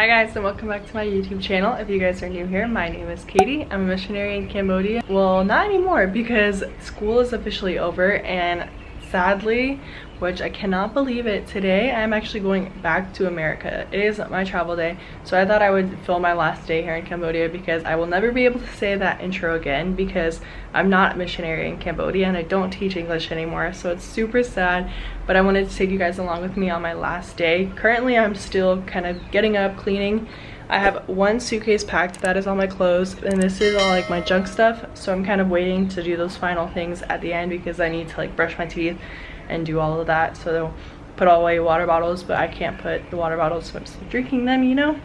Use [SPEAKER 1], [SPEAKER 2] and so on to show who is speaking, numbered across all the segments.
[SPEAKER 1] Hi guys, and welcome back to my YouTube channel. If you guys are new here, my name is Katie. I'm a missionary in Cambodia. Well, not anymore because school is officially over, and sadly, which I cannot believe it, today I'm actually going back to America. It is my travel day, so I thought I would film my last day here in Cambodia because I will never be able to say that intro again because I'm not a missionary in Cambodia and I don't teach English anymore, so it's super sad. But I wanted to take you guys along with me on my last day. Currently, I'm still kind of getting up, cleaning. I have one suitcase packed, that is all my clothes, and this is all like my junk stuff, so I'm kind of waiting to do those final things at the end because I need to like brush my teeth and do all of that. So they'll put all away water bottles, but I can't put the water bottles so I'm still drinking them, you know.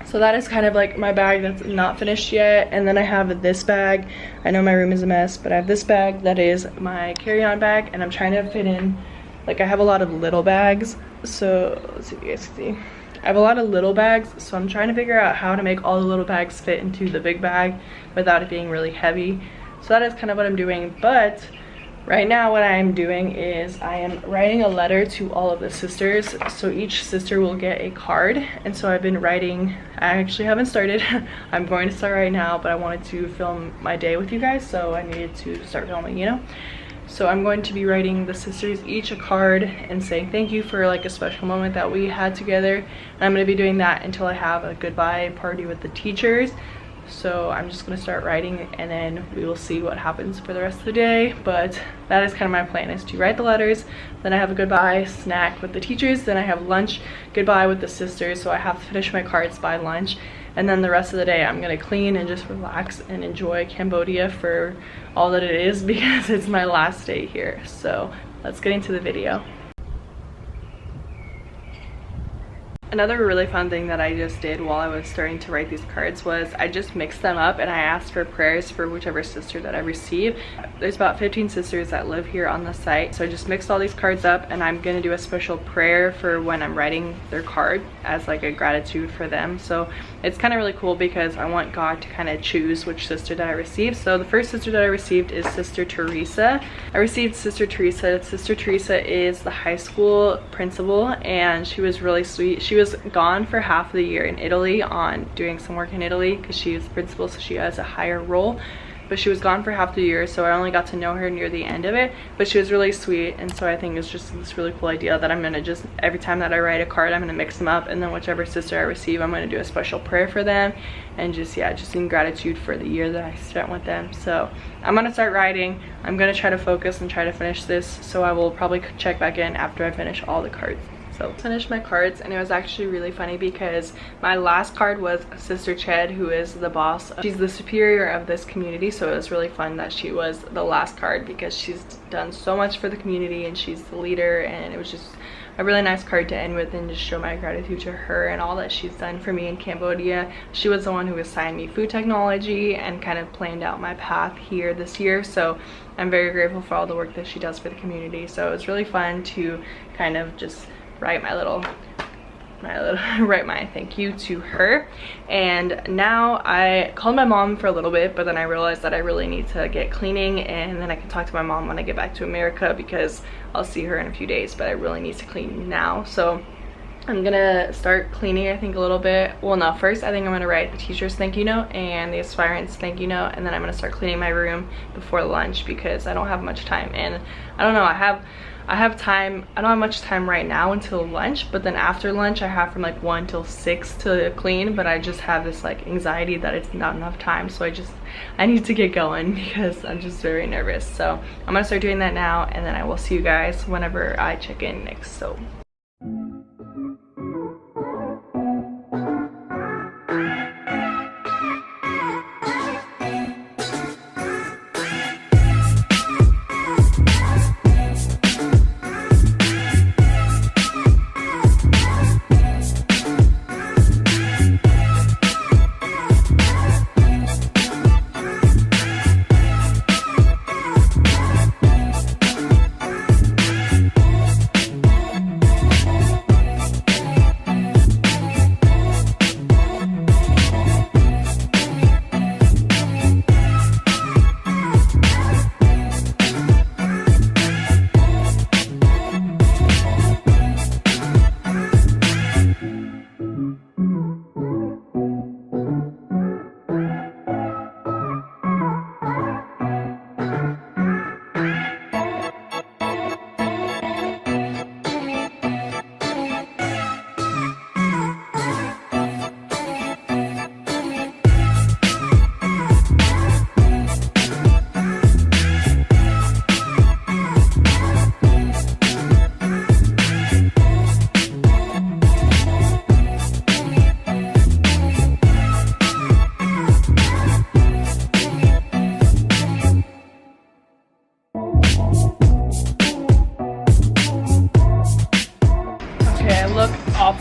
[SPEAKER 1] So that is kind of like my bag that's not finished yet. And then I have this bag. I know my room is a mess, but I have this bag that is my carry-on bag, and I'm trying to fit in, like, I have a lot of little bags, so let's see if you guys can see. I have a lot of little bags, so I'm trying to figure out how to make all the little bags fit into the big bag without it being really heavy. So that is kind of what I'm doing. But right now what I'm doing is I am writing a letter to all of the sisters. So each sister will get a card, and so I've been writing. I actually haven't started. I'm going to start right now, but I wanted to film my day with you guys, so I needed to start filming, you know. So I'm going to be writing the sisters each a card and saying thank you for like a special moment that we had together. And I'm going to be doing that until I have a goodbye party with the teachers. So I'm just going to start writing, and then we will see what happens for the rest of the day. But that is kind of my plan, is to write the letters, then I have a goodbye snack with the teachers, then I have lunch goodbye with the sisters, so I have to finish my cards by lunch. And then the rest of the day I'm gonna clean and just relax and enjoy Cambodia for all that it is because it's my last day here. So let's get into the video. Another really fun thing that I just did while I was starting to write these cards was I just mixed them up and I asked for prayers for whichever sister that I receive. There's about 15 sisters that live here on the site, so I just mixed all these cards up, and I'm gonna do a special prayer for when I'm writing their card as like a gratitude for them. So it's kind of really cool because I want God to kind of choose which sister that I receive. So the first sister that I received is Sister Teresa. I received Sister Teresa. Sister Teresa is the high school principal, and she was really sweet. She was gone for half of the year in Italy on doing some work in Italy because she is the principal, so she has a higher role. But she was gone for half the year, so I only got to know her near the end of it. But she was really sweet, and so I think it's just this really cool idea that I'm gonna just, every time that I write a card, I'm gonna mix them up, and then whichever sister I receive, I'm gonna do a special prayer for them, and just, yeah, just in gratitude for the year that I spent with them. So I'm gonna start writing. I'm gonna try to focus and try to finish this, so I will probably check back in after I finish all the cards. So I finished my cards, and it was actually really funny because my last card was Sister Ched, who is the boss. She's the superior of this community, so it was really fun that she was the last card because she's done so much for the community and she's the leader, and it was just a really nice card to end with and just show my gratitude to her and all that she's done for me in Cambodia. She was the one who assigned me food technology and kind of planned out my path here this year, so I'm very grateful for all the work that she does for the community. So it was really fun to kind of just write my thank you to her. And now I called my mom for a little bit, but then I realized that I really need to get cleaning, and then I can talk to my mom when I get back to America because I'll see her in a few days, but I really need to clean now. So I'm gonna start cleaning, I think, a little bit. Well, no, first I think I'm gonna write the teacher's thank you note and the aspirants thank you note, and then I'm gonna start cleaning my room before lunch because I don't have much time. And I don't know, I have time. I don't have much time right now until lunch, but then after lunch I have from like 1 till 6 to clean. But I just have this like anxiety that it's not enough time, so I need to get going because I'm just very nervous. So I'm gonna start doing that now, and then I will see you guys whenever I check in next. So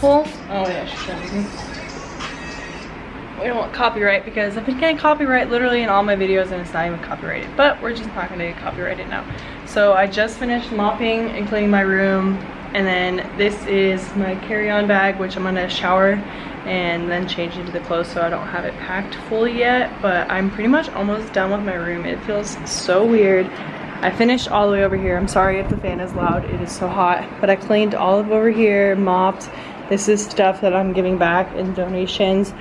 [SPEAKER 1] pool. Oh yeah, she's showing me. We don't want copyright because I've been getting copyright literally in all my videos and it's not even copyrighted, but we're just not gonna get copyrighted now. So I just finished mopping and cleaning my room, and then this is my carry-on bag, which I'm gonna shower and then change into the clothes, so I don't have it packed fully yet, but I'm pretty much almost done with my room. It feels so weird. I finished all the way over here. I'm sorry if the fan is loud, it is so hot, but I cleaned all of over here, mopped. This is stuff that I'm giving back in donations.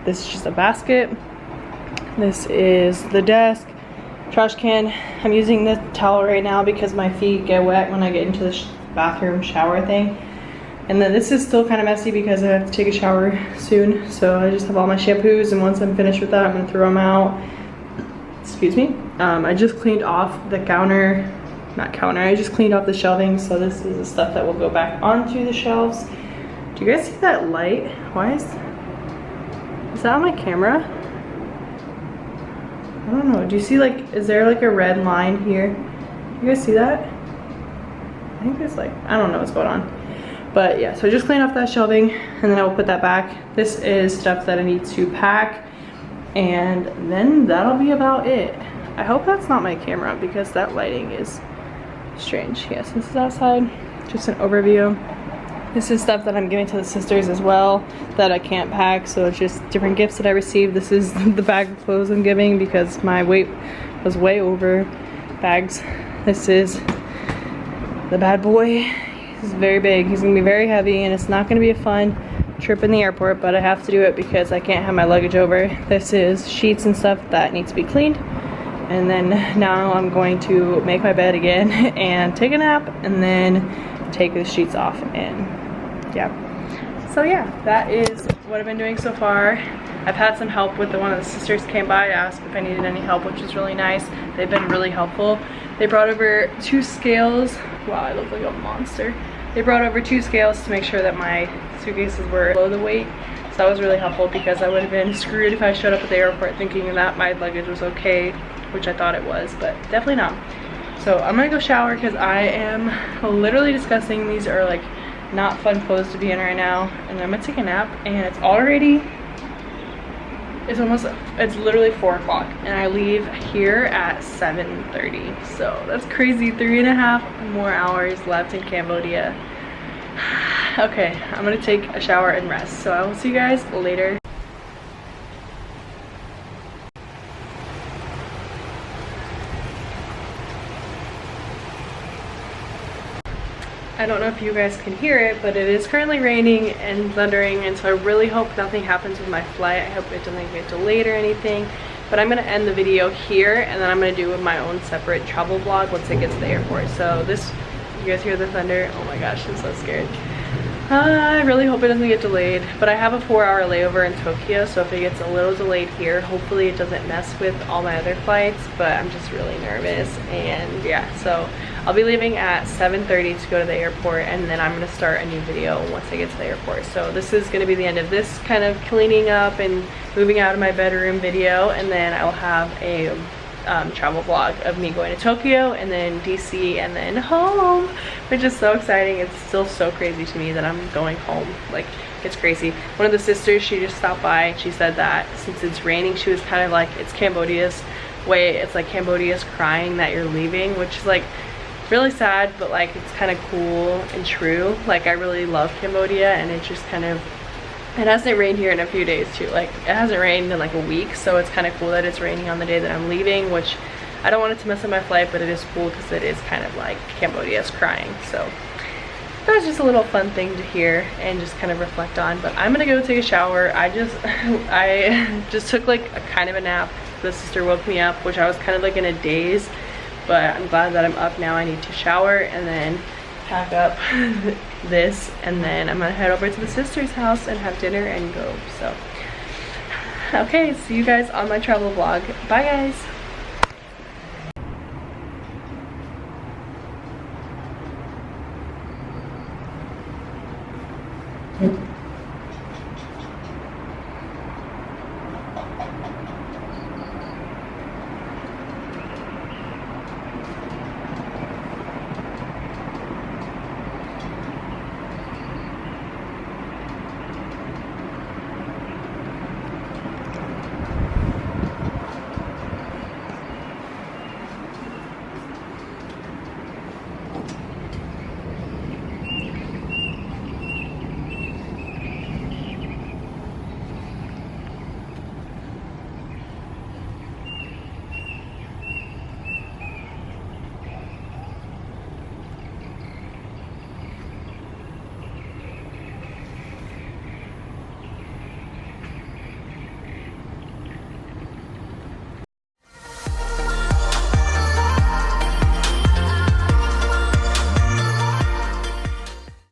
[SPEAKER 1] This is just a basket. This is the desk, trash can. I'm using the towel right now because my feet get wet when I get into the bathroom shower thing. And then this is still kind of messy because I have to take a shower soon. So I just have all my shampoos, and once I'm finished with that, I'm gonna throw them out. Excuse me. I just cleaned off the I just cleaned off the shelving. So this is the stuff that will go back onto the shelves. Do you guys see that light? Why is that on my camera? I don't know. Do you see, like, is there like a red line here? You guys see that? I think there's like, I don't know what's going on. But yeah, so I just cleaned off that shelving and then I will put that back. This is stuff that I need to pack, and then that'll be about it. I hope that's not my camera because that lighting is strange. Yes, this is outside. Just an overview. This is stuff that I'm giving to the sisters as well that I can't pack, so it's just different gifts that I received. This is the bag of clothes I'm giving because my weight was way over bags. This is the bad boy. He's very big. He's gonna be very heavy, and it's not gonna be a fun trip in the airport, but I have to do it because I can't have my luggage over. This is sheets and stuff that need to be cleaned. And then now I'm going to make my bed again and take a nap, and then take the sheets off, and yeah. So yeah, that is what I've been doing so far. I've had some help with one of the sisters came by to ask if I needed any help, which is really nice. They've been really helpful. They brought over 2 scales. Wow, I look like a monster. They brought over 2 scales to make sure that my suitcases were below the weight. So that was really helpful because I would have been screwed if I showed up at the airport thinking that my luggage was okay, which I thought it was, but definitely not. So I'm gonna go shower because I am literally disgusting. These are like not fun clothes to be in right now, and I'm gonna take a nap. And it's literally 4 o'clock, and I leave here at 7:30. So that's crazy. 3.5 more hours left in Cambodia. Okay, I'm gonna take a shower and rest. So I will see you guys later. I don't know if you guys can hear it, but it is currently raining and thundering, and so I really hope nothing happens with my flight. I hope it doesn't get delayed or anything. But I'm gonna end the video here, and then I'm gonna do my own separate travel vlog once it gets to the airport. So this, you guys hear the thunder? Oh my gosh, I'm so scared. I really hope it doesn't get delayed, but I have a 4-hour layover in Tokyo, so if it gets a little delayed here, hopefully it doesn't mess with all my other flights, but I'm just really nervous. And yeah, so I'll be leaving at 7:30 to go to the airport, and then I'm going to start a new video once I get to the airport. So this is going to be the end of this kind of cleaning up and moving out of my bedroom video, and then I'll have a travel vlog of me going to Tokyo and then DC and then home, which is so exciting. It's still so crazy to me that I'm going home. Like, it's crazy. One of the sisters, she just stopped by and she said that since it's raining, she was kind of like, it's Cambodia's way. It's like Cambodia's crying that you're leaving, which is like really sad, but like it's kind of cool and true. Like, I really love Cambodia, and it just kind of, it hasn't rained here in a few days too. Like, it hasn't rained in like a week, so it's kind of cool that it's raining on the day that I'm leaving, which I don't want it to mess up my flight, but it is cool because it is kind of like Cambodia's crying. So that was just a little fun thing to hear and just kind of reflect on. But I'm gonna go take a shower. I just took like a kind of a nap. The sister woke me up, which I was kind of like in a daze, but I'm glad that I'm up now. I need to shower and then pack up this, and then I'm gonna head over to the sister's house and have dinner and go. So okay, see you guys on my travel vlog. Bye guys.